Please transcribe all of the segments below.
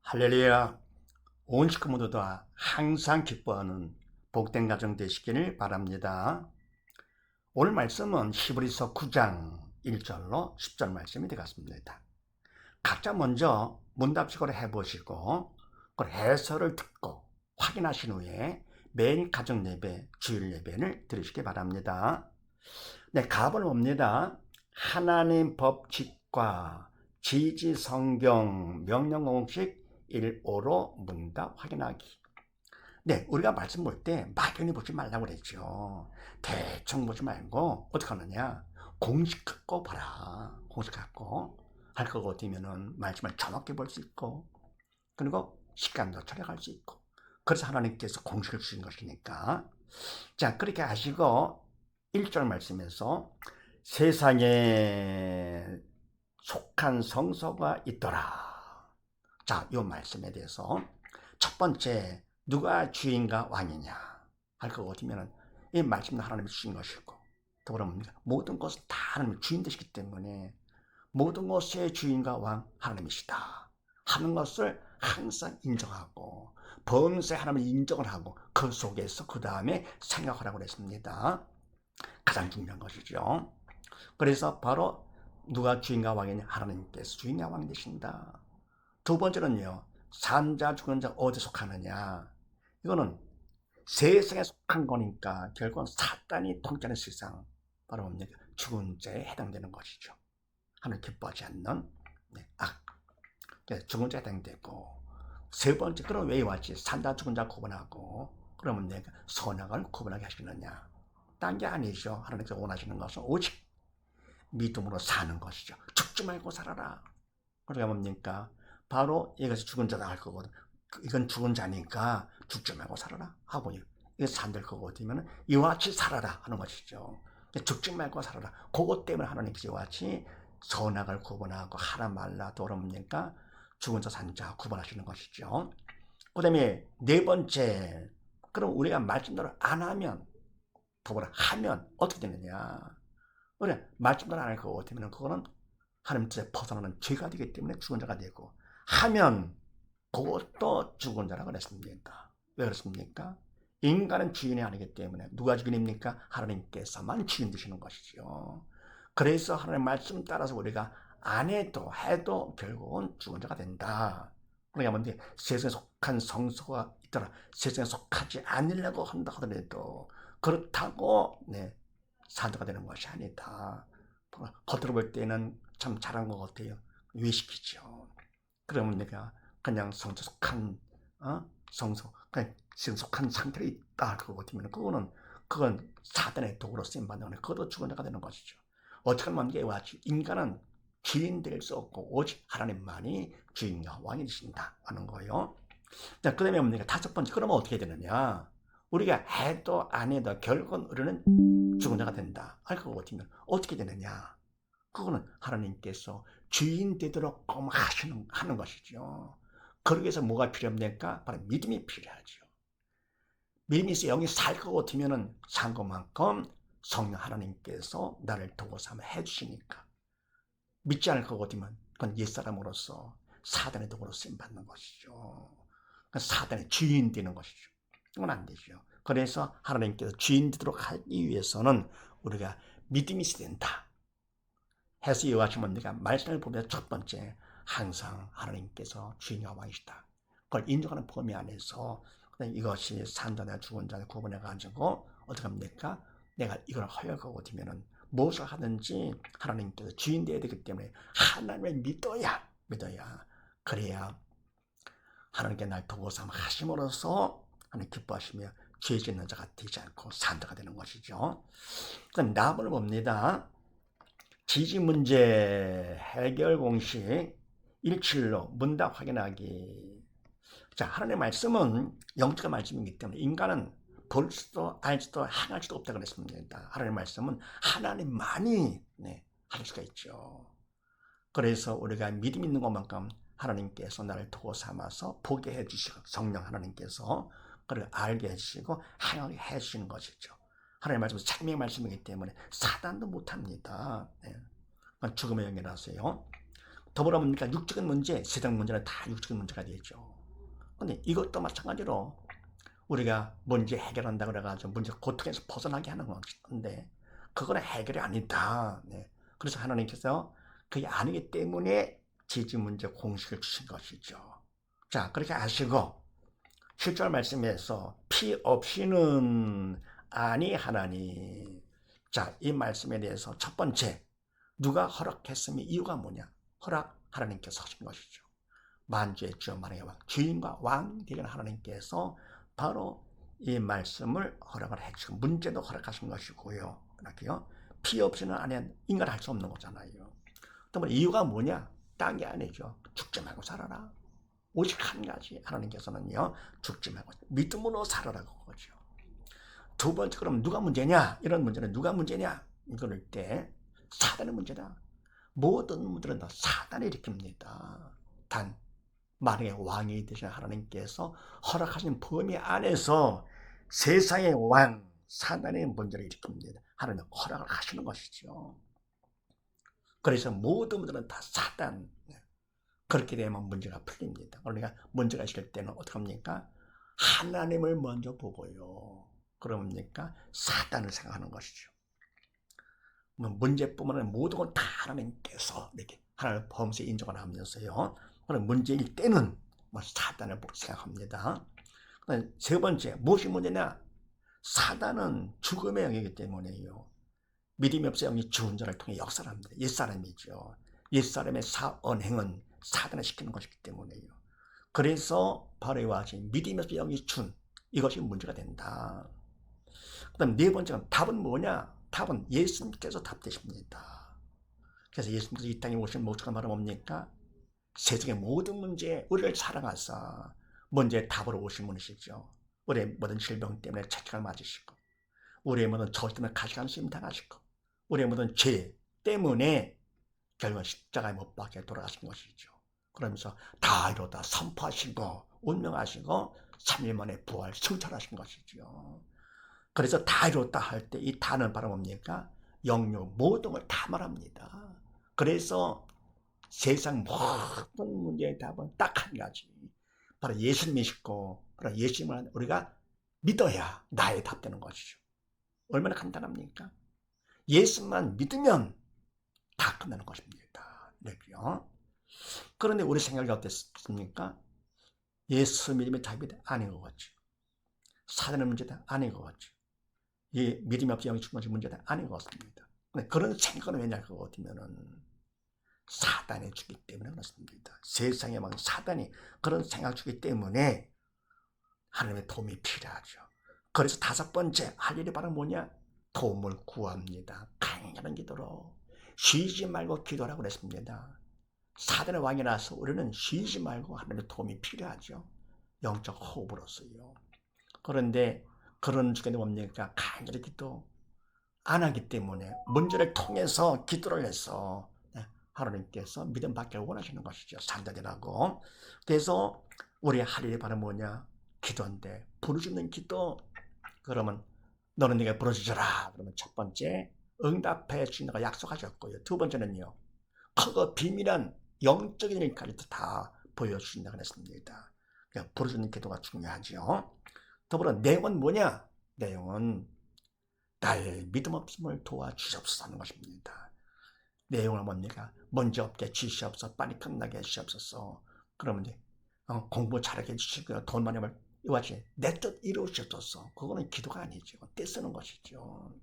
할렐루야. 온 식구 모두 다 항상 기뻐하는 복된 가정 되시기를 바랍니다. 오늘 말씀은 히브리서 9장 1절로 10절 말씀이 되겠습니다. 각자 먼저 문답식으로 해보시고 그 해설을 듣고 확인하신 후에 매일 가정 예배, 주일 예배를 드리시기 바랍니다. 네, 답은 옵니다. 하나님 법칙과 지지 성경 명령 공식 1호로 문답 확인하기. 네, 우리가 말씀 볼 때 막연히 보지 말라고 그랬죠. 대충 보지 말고 어떻게 하느냐? 공식 갖고 봐라. 공식 갖고 할 거 같으면은 말씀을 정확히 볼 수 있고, 그리고 시간도 절약할 수 있고. 그래서 하나님께서 공식을 주신 것이니까. 자, 그렇게 하시고 1절 말씀에서 세상에 속한 성소가 있더라. 자, 이 말씀에 대해서 첫 번째, 누가 주인과 왕이냐 할 거 같으면 이 말씀은 하나님이 주신 것이고, 더불어 뭡니까? 모든 것은 다 하나님이 주인 되시기 때문에 모든 것의 주인과 왕 하나님이시다 하는 것을 항상 인정하고, 범세 하나님을 인정을 하고 그 속에서 그 다음에 생각하라고 했습니다. 가장 중요한 것이죠. 그래서 바로 누가 주인과 왕이냐? 하나님께서 주인과 왕이 되신다. 두 번째는요, 산자 죽은 자 어디에 속하느냐? 이거는 세상에 속한 거니까 결국은 사단이 통치하는 세상, 바로 뭡니까? 죽은 자에 해당되는 것이죠. 하나님 기뻐하지 않는 악, 죽은 자에 해당되고, 세 번째, 그럼 왜 왔지? 산자 죽은 자 구분하고, 그러면 내가 선악을 구분하게 하시느냐? 딴 게 아니죠. 하나님께서 원하시는 것은 오직 믿음으로 사는 것이죠. 죽지 말고 살아라. 그러니까 뭡니까? 바로 이것이 죽은 자다 할 거거든. 이건 죽은 자니까 죽지 말고 살아라 하고, 이게 산될 거거든요. 이와 같이 살아라 하는 것이죠. 죽지 말고 살아라. 그것 때문에 하나님께서 이와 같이 선악을 구분하고 하라 말라 도름니까 죽은 자 산 자 구분하시는 것이죠. 그 다음에 네 번째, 그럼 우리가 말씀대로 안 하면, 더불어 하면 어떻게 되느냐? 그래, 말씀대로 안 할 거 같으면 그거는 하나님 뜻에 벗어나는 죄가 되기 때문에 죽은 자가 되고, 하면 그것도 죽은 자라고 그랬습니다. 왜 그렇습니까? 인간은 주인이 아니기 때문에. 누가 주인입니까? 하나님께서만 주인 되시는 것이죠. 그래서 하나님의 말씀 따라서 우리가 안 해도 해도 결국은 죽은 자가 된다. 그러니까 뭔데, 세상에 속한 성소가 있더라. 세상에 속하지 않으려고 한다 하더라도 그렇다고 산자가 되는 것이 아니다. 겉으로 볼 때는 참 잘한 것 같아요. 외식이죠. 그러면 내가 그냥 성소 속한 성소, 그냥 속한 상태로 있다 그거 같으면 그건 사단의 도구로 쓰임 받는 거네. 그것도 죽은 자가 되는 것이죠. 어떻게 하면 이게 와지? 인간은 주인 될 수 없고 오직 하나님만이 주인과 왕이 되신다 하는 거예요. 자, 그다음에 뭡니까? 다섯 번째, 그러면 어떻게 되느냐? 우리가 해도 안 해도 결국은 우리는 죽은 자가 된다 할 것 같으면 어떻게 되느냐? 그거는 하나님께서 주인 되도록 하는 것이죠. 그러기 위해서 뭐가 필요합니까? 바로 믿음이 필요하죠. 믿음이 있어 영이 살 것 같으면 산 것만큼 성령 하나님께서 나를 도구 삼아 해주시니까. 믿지 않을 것 같으면 그건 옛사람으로서 사단의 도구로 쓰임받는 것이죠. 사단의 주인 되는 것이죠. 그건 안 되죠. 그래서 하나님께서 주인 되도록 하기 위해서는 우리가 믿음이 있어야 된다 해서 이와 같이 뭡니까? 말씀을 보면 첫 번째, 항상 하나님께서 주인과 왕이시다. 그걸 인정하는 범위 안에서 이것이 산자나 죽은 자를 구분해가지고 어떻게 합니까? 내가 이걸 허락하고 되면은 무엇을 하든지 하나님께서 주인 되어야 되기 때문에 하나님을 믿어야 그래야 하나님께 날 도구 삼아 하심으로써 하나님 기뻐하시며 죄 짓는 자가 되지 않고 산자가 되는 것이죠. 그럼 답을 봅니다. 지지 문제 해결 공식 17로 문답 확인하기. 자, 하나님의 말씀은 영적인 말씀이기 때문에 인간은 볼 수도 알지도 행할 수도 없다고 그랬습니다. 하나님의 말씀은 하나님만이 할 수가 있죠. 그래서 우리가 믿음 있는 것만큼 하나님께서 나를 도구 삼아서 보게 해주시고, 성령 하나님께서 그를 알게 해주시고 행하게 해주시는 것이죠. 하나님의 말씀은 생명의 말씀이기 때문에 사단도 못합니다. 죽음의 영이라서요. 더불어 뭡니까? 육적인 문제, 세상 문제는 다 육적인 문제가 되죠. 근데 이것도 마찬가지로 우리가 문제 해결한다 그래가지고 문제 고통에서 벗어나게 하는 건데 그거는 해결이 아니다. 네. 그래서 하나님께서 그게 아니기 때문에 지지 문제 공식을 주신 것이죠. 자, 그렇게 아시고 7절 말씀에서 피 없이는 아니하나니. 자, 이 말씀에 대해서 첫 번째, 누가 허락했으면 이유가 뭐냐? 허락 하나님께서 하신 것이죠. 만주의 주 만왕의 왕, 주인과 왕 되는 하나님께서 바로 이 말씀을 허락을 해주시고 문제도 허락하신 것이고요. 그렇게요. 피 없이는 아니한 인간 할 수 없는 거잖아요. 또 이유가 뭐냐? 딴 게 아니죠. 죽지 말고 살아라. 오직 한 가지 하나님께서는요, 죽지 말고 믿음으로 살아라고 그러죠. 두 번째, 그럼 누가 문제냐? 이런 문제는 누가 문제냐? 이럴 때 사단의 문제다. 모든 문제는 다 사단이 일으킵니다. 단 만왕의 왕이 되신 하나님께서 허락하신 범위 안에서 세상의 왕 사단의 문제를 일으킵니다. 하나님 허락을 하시는 것이죠. 그래서 모든 문제는 다 사단. 그렇게 되면 문제가 풀립니다. 그러니까 문제가 있을 때는 어떻게 합니까? 하나님을 먼저 보고요. 그러니까 사단을 생각하는 것이죠. 문제뿐만 아니라 모든 건 다 하나님께서 이렇게 하나님을 범죄 인정을 하면서요. 문제일 때는 사단을 생각합니다. 세 번째, 무엇이 문제냐? 사단은 죽음의 영이기 때문에요. 믿음이 없어 영이 죽은 자를 통해 역사를 합니다. 옛사람이죠. 옛사람의 언행은 사단을 시키는 것이기 때문에요. 그래서 바로 이와 같이 믿음이 없어 영이 준 이것이 문제가 된다. 그 다음 네 번째는 답은 뭐냐? 답은 예수님께서 답 되십니다. 그래서 예수님께서 이 땅에 오신 목적은 바로 뭡니까? 세상의 모든 문제에 우리를 사랑하사 문제의 답으로 오신 분이시죠. 우리의 모든 질병 때문에 채찍을 맞으시고 우리의 모든 저주 때문에 가시관 수임 당하시고 우리의 모든 죄 때문에 결국 십자가에 못 박혀 돌아가신 것이죠. 그러면서 다 이루었다 선포하시고 운명하시고 3일 만에 부활 승천하신 것이죠. 그래서 다 이루었다 할 때 이 다는 바로 뭡니까? 영육 모든 걸 다 말합니다. 그래서 세상 모든 문제의 답은 딱 한 가지. 바로 예수님이시고 바로 예수님을 우리가 믿어야 나의 답 되는 것이죠. 얼마나 간단합니까? 예수만 믿으면 다 끝나는 것입니다. 이렇게요. 그런데 우리 생각이 어땠습니까? 예수 믿음이 답이 아닌 것 같죠. 사단의 문제다 아닌 것 같죠. 믿음이 없이 영이 충만한 문제다 아닌 것 같습니다. 그런 생각은 왜냐 그거 같으면은 사단이 주기 때문에 그렇습니다. 세상에 막 사단이 그런 생각 주기 때문에 하나님의 도움이 필요하죠. 그래서 다섯 번째 할 일이 바로 뭐냐? 도움을 구합니다. 강렬한 기도로 쉬지 말고 기도하라고 그랬습니다. 사단의 왕이라서 우리는 쉬지 말고 하나님의 도움이 필요하죠. 영적 호흡으로서요. 그런데 그런 중에는 뭡니까? 간절히 기도 안 하기 때문에 문제를 통해서 기도를 해서 하나님께서 믿음 받기를 원하시는 것이죠. 산자들하고. 그래서 우리 할 일이 바로 뭐냐? 기도인데 부르짖는 기도. 그러면 너는 네가 부르짖어라. 그러면 첫 번째 응답해 주신다고 약속하셨고요. 두 번째는요. 크고 비밀한 영적인 일까지도 다 보여주신다고 했습니다. 그러니까 부르짖는 기도가 중요하죠. 더불어 내용은 뭐냐? 내용은 나의 믿음 없음을 도와주시옵소서 하는 것입니다. 내용은 뭡니까? 문제 없게 주시옵소서, 빨리 끝나게 해주시옵소서. 그러면 이제 공부 잘하게 해주시고요. 돈 많이 벌 이와 같이 내 뜻 이루시옵소서. 그거는 기도가 아니죠. 떼쓰는 것이죠.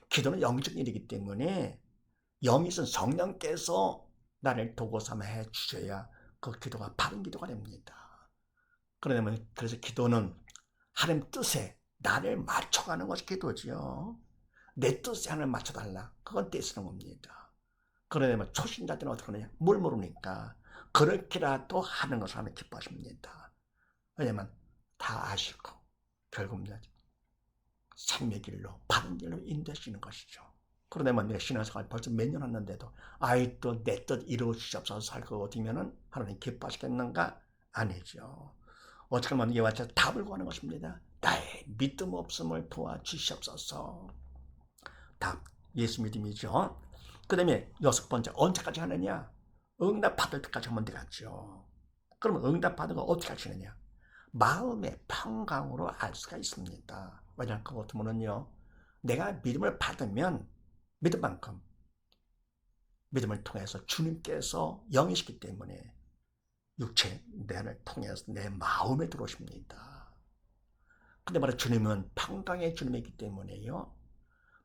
기도는 영적 일이기 때문에 영이 있은 성령께서 나를 도구 삼아 해주셔야 그 기도가 바른 기도가 됩니다. 그러면 그래서 기도는 하나님 뜻에 나를 맞춰가는 것이 기도죠. 내 뜻에 하나님 맞춰달라. 그건 떼쓰는 겁니다. 그러면 초신자들은 어떻게 하느냐? 뭘 모르니까 그렇게라도 하는 것을 하나님 기뻐하십니다. 왜냐면 다 아시고 결국 생명의 길로 바른 길로 인도하시는 것이죠. 그러면 내가 신앙생활 벌써 몇 년 했는데도 또 내 뜻 이루어주시옵소서 할 거 같으면은 하나님 기뻐하시겠는가? 아니죠. 어떻게 하면 이와 같이 답을 구하는 것입니다. 나의 믿음 없음을 도와주시옵소서. 답 예수 믿음이죠. 그 다음에 여섯 번째 언제까지 하느냐? 응답받을 때까지 하면 되겠죠. 그러면 응답받은 거 어떻게 하시느냐? 마음의 평강으로 알 수가 있습니다. 왜냐하면 그거 같으면요, 내가 믿음을 받으면 믿음만큼 믿음을 통해서 주님께서 영이시기 때문에 육체 내 안을 통해서 내 마음에 들어오십니다. 근데 바로 주님은 평강의 주님이기 때문에요,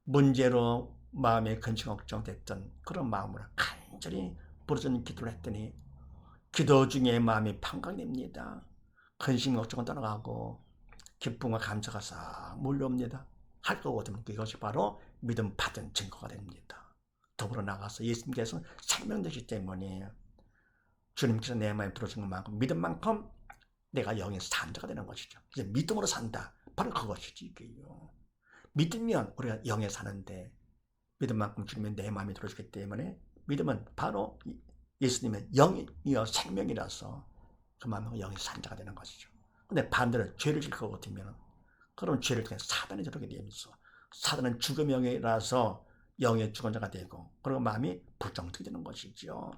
문제로 마음에 근심 걱정됐던 그런 마음으로 간절히 부르짖는 기도를 했더니 기도 중에 마음이 평강이 됩니다. 근심 걱정은 떠나가고 기쁨과 감사가 싹 몰려옵니다. 할 거거든요. 그것이 바로 믿음 받은 증거가 됩니다. 더불어 나가서 예수님께서 생명되시기 때문에 주님께서 내 마음에 들어준 것만큼 믿음만큼 내가 영의 산자가 되는 것이죠. 이제 믿음으로 산다. 바로 그것이지 이게요. 믿으면 우리가 영에 사는데 믿음만큼 주님이 내 마음에 들어주기 때문에 믿음은 바로 예수님의 영이여 생명이라서 그 마음은 영의 산자가 되는 것이죠. 근데 반대로 죄를 질 것 같으면 그럼 죄를 통해 사단이 들어오게 되면서 사단은 죽음의 영이라서 영의 주권자가 되고 그리고 마음이 불정득이 되는 것이죠.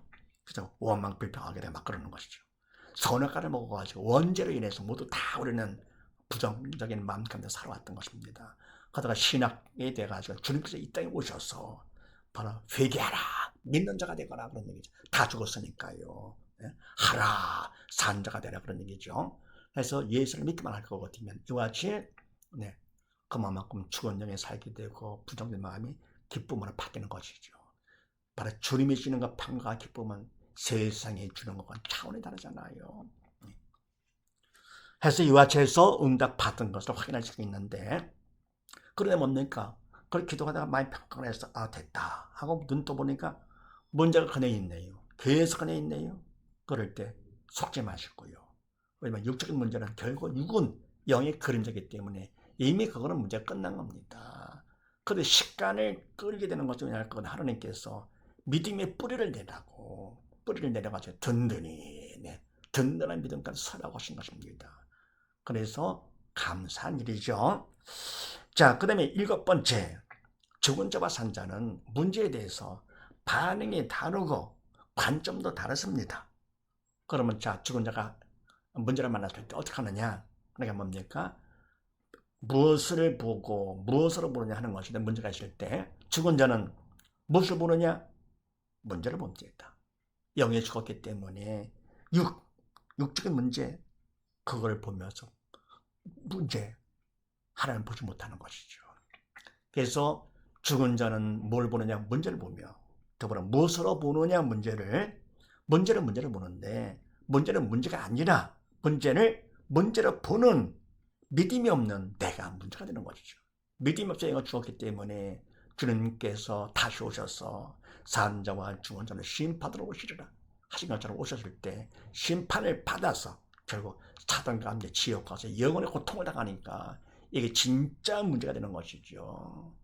그래서 원망 불평하게 되고 막 그러는 것이죠. 선악과를 먹어가지고 원죄로 인해서 모두 다 우리는 부정적인 마음 가운데 살아왔던 것입니다. 그러다가 신학에 돼가지고 주님께서 이 땅에 오셔서 바로 회개하라, 믿는 자가 되거라 그런 얘기죠. 다 죽었으니까요. 하라, 산 자가 되라 그런 얘기죠. 그래서 예수를 믿기만 할 것 같으면 이와 같이 그 마음만큼 죽은 영에 살게 되고 부정된 마음이 기쁨으로 바뀌는 것이죠. 바로 주님이 주는 것 평강과 기쁨은 세상에 주는 것과 차원이 다르잖아요. 그래서 이와 같이 해서 응답 받은 것을 확인할 수 있는데, 그러다 뭡니까? 그걸 기도하다가 많이 평가를 해서 됐다 하고 눈 떠보니까 문제가 그네 있네요. 계속 그네 있네요. 그럴 때 속지 마시고요. 왜냐면 육적인 문제는 결국 육은 영의 그림자이기 때문에 이미 그거는 문제가 끝난 겁니다. 그런데 시간을 끌게 되는 것 중에 하나는 하나님께서 믿음의 뿌리를 내려가지고 든든한 믿음까지 서라고 하신 것입니다. 그래서 감사한 일이죠. 자, 그 다음에 7번째, 죽은 자와 산 자는 문제에 대해서 반응이 다르고 관점도 다르습니다. 그러면 자, 죽은 자가 문제를 만났을 때 어떻게 하느냐? 그러니까 뭡니까? 무엇을 보고 무엇으로 보느냐 하는 것인데, 문제가 있을 때 죽은 자는 무엇을 보느냐? 문제를 봅니다. 영이 죽었기 때문에 육적인 문제, 그걸 보면서 문제 하나는 보지 못하는 것이죠. 그래서 죽은 자는 뭘 보느냐? 문제를 보며, 더불어 무엇으로 보느냐? 문제를 보는데, 문제는 문제가 아니라 문제로 보는 믿음이 없는 내가 문제가 되는 것이죠. 믿음이 없어 영가 죽었기 때문에 주님께서 다시 오셔서 산 자와 죽은 자를 심판하러 오시리라 하신 것처럼 오셨을 때 심판을 받아서 결국 사단과 함께 지옥 가서 영원의 고통을 당하니까 이게 진짜 문제가 되는 것이죠.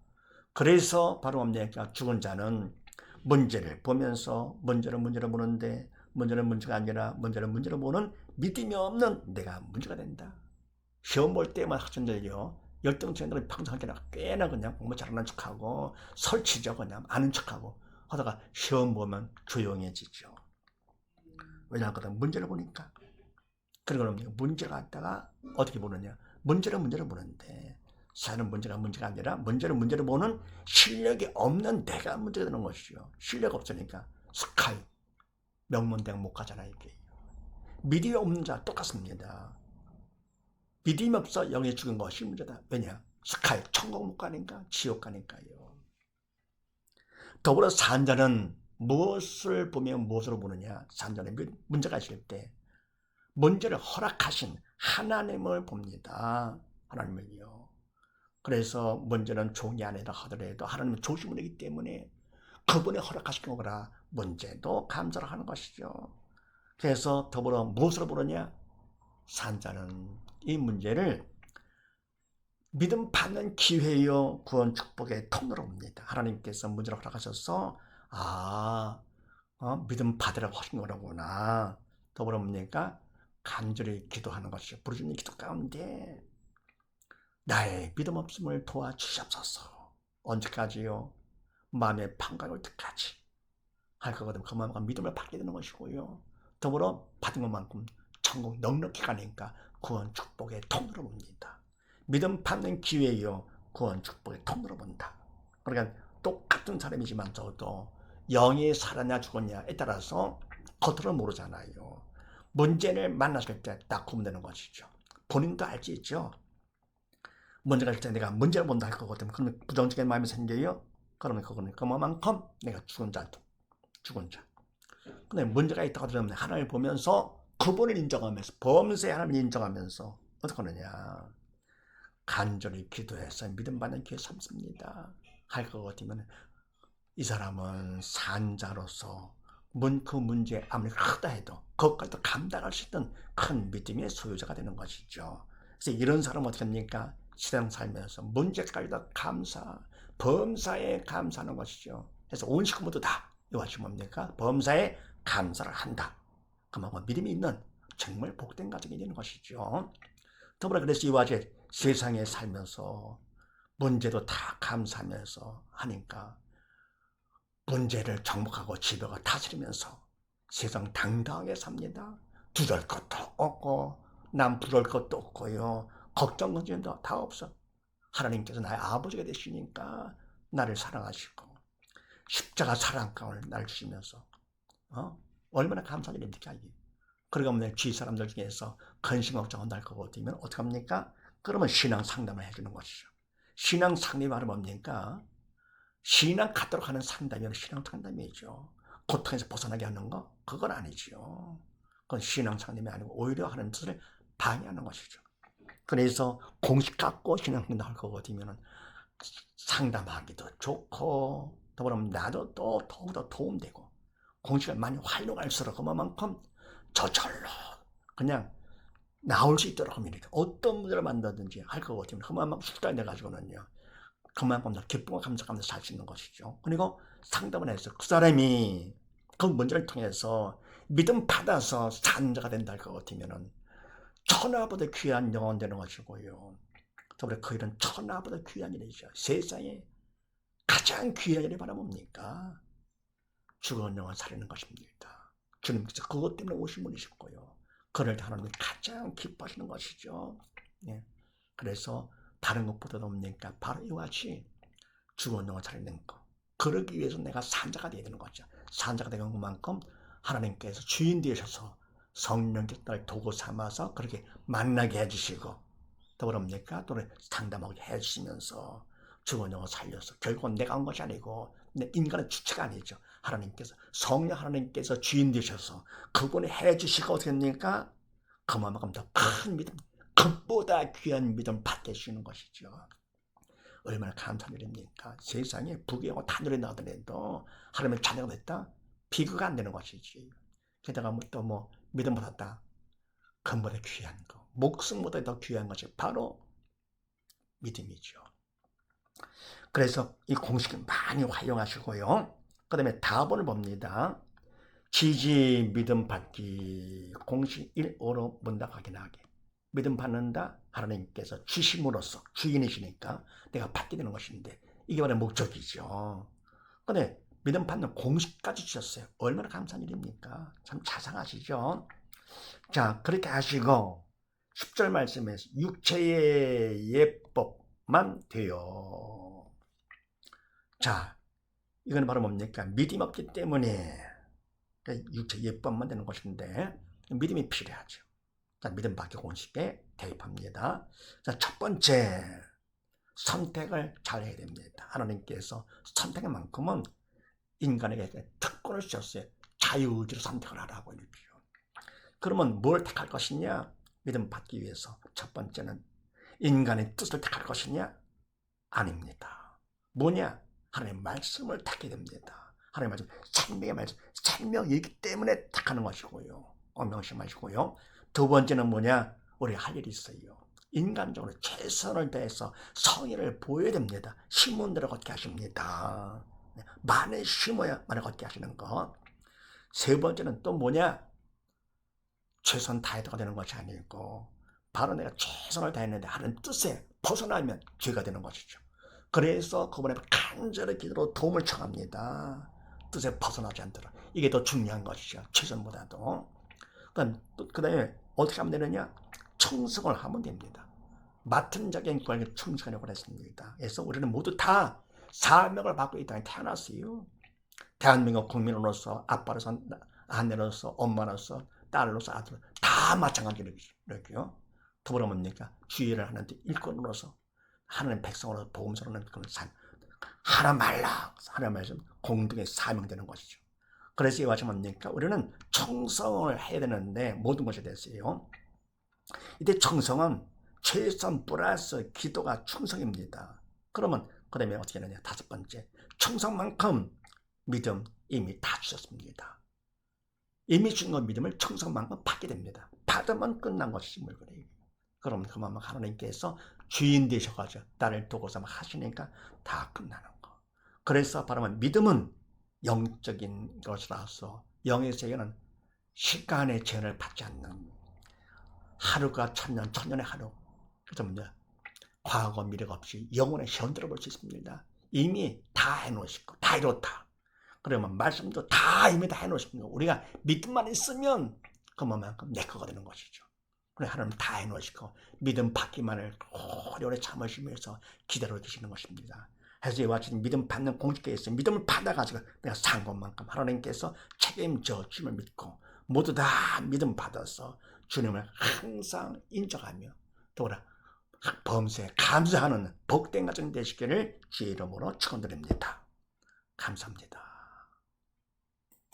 그래서 바로 뭡니까? 죽은 자는 문제를 보면서 문제를 보는데, 문제는 문제가 아니라 문제를 보는 믿음이 없는 내가 문제가 된다. 시험 볼 때만 학생들요, 열등생들은 평생 꽤나 그냥 공부 잘하는 척하고 설치죠. 그냥 아는 척하고 하다가 시험 보면 조용해지죠. 왜냐하면 문제를 보니까. 그리고 문제를 갖다가 어떻게 보느냐? 문제를 보는데, 사는 문제가 아니라 문제를 보는 실력이 없는 내가 문제가 되는 것이죠. 실력 없으니까 스카이 명문대학 못 가잖아. 이게 믿음이 없는 자 똑같습니다. 믿음이 없어 영에 죽은 것이 문제다. 왜냐? 스카이 천국 못 가니까, 지옥 가니까요. 더불어 산 자는 무엇을 보면 무엇으로 보느냐? 산 자는 문제가 있을 때 문제를 허락하신 하나님을 봅니다. 하나님을요. 그래서 문제는 종이 아니라 하더라도 하나님은 좋으신 분이기 때문에 그분이 허락하신 거라 문제도 감사를 하는 것이죠. 그래서 더불어 무엇으로 보느냐? 산 자는 이 문제를 믿음 받는 기회요, 구원 축복의 통로로 봅니다. 하나님께서 문제를 허락하셔서 믿음 받으라고 하신 거라구나. 더불어 뭡니까? 간절히 기도하는 것이죠. 부르짖는 기도 가운데 나의 믿음 없음을 도와주시옵소서. 언제까지요? 마음의 평강이 올 때까지. 할 거거든. 그만큼 믿음을 받게 되는 것이고요. 더불어 받은 것만큼 천국 넉넉히 가니까 구원 축복의 통로로 봅니다. 믿음 받는 기회요, 구원 축복의 통로로 본다. 그러니까 똑같은 사람이지만 저도 영이 살았냐 죽었냐에 따라서 겉으로 모르잖아요. 문제를 만났을 때 딱 구분되는 것이죠. 본인도 알지 있죠. 문제가 있을 때 내가 문제를 본다 할 거거든. 그러면 부정적인 마음이 생겨요. 그러면 그거는 그만큼 내가 죽은 자. 근데 문제가 있다고 하면 하나님을 보면서 그분을 인정하면서 범죄 하나님을 인정하면서 어떻게 하느냐. 간절히 기도해서 믿음 받는 기회 삼습니다. 할 것 같으면 이 사람은 산자로서 그 문제 아무리 크다 해도 그것까지도 감당할 수 있는 큰 믿음의 소유자가 되는 것이죠. 그래서 이런 사람은 어떻게 합니까? 신앙 살면서 문제까지도 범사에 감사하는 것이죠. 그래서 온 식구모두 다 이것이 뭡니까? 범사에 감사를 한다. 그만큼 믿음이 있는 정말 복된 가정이 되는 것이죠. 더불어 그래서 이와 같이 세상에 살면서 문제도 다 감사하면서 하니까 문제를 정복하고 지배가 다스리면서 세상 당당하게 삽니다. 두려울 것도 없고 남 부러울 것도 없고요. 걱정 걱정도 다 없어. 하나님께서 나의 아버지가 되시니까 나를 사랑하시고 십자가 사랑감을 날 주시면서 얼마나 감사한 일입니까 이게. 그러고 보면 주위 사람들 중에서 근심 걱정을 날 거고 되면 어떻게 합니까? 그러면 신앙 상담을 해주는 것이죠. 신앙 상담이 바로 뭡니까? 신앙 갖도록 하는 상담이 신앙 상담이죠. 고통에서 벗어나게 하는 거? 그건 아니죠. 그건 신앙 상담이 아니고 오히려 하는 뜻을 방해하는 것이죠. 그래서 공식 갖고 신앙 상담할 거고 되면 상담하기도 좋고 더불어 나도 또 더욱더 도움되고 공식을 많이 활용할수록 그만큼 저절로 그냥 나올 수 있도록 하면 이렇게 어떤 문제를 만나든지 할 것 같으면 그만큼 숙달돼 가지고는요. 그만큼 더 기쁨과 감사감을 살 수 있는 것이죠. 그리고 상담을 해서 그 사람이 그 문제를 통해서 믿음 받아서 산자가 된다 할 것 같으면은 천하보다 귀한 영혼 되는 것이고요. 더불어 그 일은 천하보다 귀한 일이죠. 세상에 가장 귀한 일이 바로 뭡니까? 죽은 영혼 살리는 것입니다. 주님께서 그것 때문에 오신 분이셨고요. 그를 하나님이 가장 기뻐하시는 것이죠. 예. 그래서 다른 것보다도 뭡니까? 바로 이와 같이 죽은 영혼 살리는 것. 그러기 위해서 내가 산자가 되어야 되는 거죠. 산자가 되는 것만큼 하나님께서 주인 되셔서 성령께서 날 도구 삼아서 그렇게 만나게 해주시고 또 그럽니까? 또 상담하게 해주시면서 죽은 영혼 살려서 결국은 내가 한 것이 아니고 인간의 주체가 아니죠. 하나님께서 성령 하나님께서 주인 되셔서 그분이 해주시고 어떻게 됩니까? 그만큼 더 큰 믿음, 그보다 귀한 믿음 받게 해주시는 것이죠. 얼마나 감사한 일입니까? 세상에 부귀하고 하늘에 나더라도 하나님의 자녀가 됐다? 비교가 안 되는 것이지. 게다가 또 믿음 받았다. 금보다 귀한 거, 목숨보다 더 귀한 것이 바로 믿음이죠. 그래서 이 공식을 많이 활용하시고요. 그 다음에 다번을 봅니다. 지지 믿음 받기 공식 1호로 문답 확인하기. 믿음 받는다 하나님께서 주심으로써 주인이시니까 내가 받게 되는 것인데 이게 바로 목적이죠. 근데 믿음 받는 공식까지 주셨어요. 얼마나 감사한 일입니까? 참 자상하시죠. 자, 그렇게 하시고 10절 말씀에서 육체의 예법만 돼요. 자, 이건 바로 뭡니까? 믿음이 없기 때문에 육체 예법만 되는 것인데 믿음이 필요하죠. 자, 믿음 받기 공식에 대입합니다. 자, 첫 번째 선택을 잘 해야 됩니다. 하나님께서 선택의 만큼은 인간에게 특권을 주셨어요. 자유의지로 선택을 하라고 이렇게요. 그러면 뭘 택할 것이냐? 믿음 받기 위해서 첫 번째는 인간의 뜻을 택할 것이냐? 아닙니다. 뭐냐? 하나님의 말씀을 택해야 됩니다. 하나님의 말씀, 생명의 말씀, 생명이기 때문에 택하는 것이고요. 명심하시고요. 두 번째는 뭐냐? 우리가 할 일이 있어요. 인간적으로 최선을 다해서 성의를 보여야 됩니다. 신문대로 걷게 하십니다. 많이 심어야 많이 걷게 하시는 것. 세 번째는 또 뭐냐? 최선 다해도가 되는 것이 아니고 바로 내가 최선을 다했는데 하는 뜻에 벗어나면 죄가 되는 것이죠. 그래서 그분의 간절히 기도로 도움을 청합니다. 뜻에 벗어나지 않도록. 이게 더 중요한 것이죠. 최선보다도. 그 다음에 어떻게 하면 되느냐? 청성을 하면 됩니다. 맡은 자에게 구하는 청성하려고 했습니다. 그래서 우리는 모두 다 사명을 받고 이 땅에 태어났어요. 대한민국 국민으로서, 아빠로서, 아내로서, 엄마로서, 딸로서, 아들, 다 마찬가지로 이렇게요. 더불어 뭡니까? 주의를 하는 일꾼으로서, 하나님 백성으로서 복음서로는 그런 삶. 하나 말라, 하나 말씀 공동의 사명되는 것이죠. 그래서 이와 같이 뭡니까? 우리는 청성을 해야 되는데 모든 것에 대해서요. 이때 청성은 최선 플러스 기도가 충성입니다. 그러면 그 다음에 어떻게 하느냐? 다섯 번째, 청성만큼 믿음 이미 다 주셨습니다. 이미 주신 것 믿음을 청성만큼 받게 됩니다. 받으면 끝난 것이지 뭘 그래요. 그럼 그만 하나님께서 주인 되셔가지고 나를 두고서 하시니까 다 끝나는 거. 그래서 바로 믿음은 영적인 것이라서 영의 세계는 시간의 제한을 받지 않는 하루가 천년, 천년의 하루. 그래서 뭐냐? 과거 미래가 없이 영원히 현들어 볼 수 있습니다. 이미 다 해놓으시고 다 이렇다. 그러면 말씀도 다 이미 다 해놓으시고 우리가 믿음만 있으면 그만큼 내 거가 되는 것이죠. 그래 하나님 다 해놓으시고 믿음 받기만을 오래오래 참으시면서 기다려 계시는 것입니다. 그래서 이와 같이 믿음 받는 공직에 있어요. 믿음을 받아가지고 내가 산 것만큼 하나님께서 책임져 주님을 믿고 모두 다 믿음 받아서 주님을 항상 인정하며 또한 범사에 감사하는 복된 가정 되시기를 주의 이름으로 축원드립니다. 감사합니다.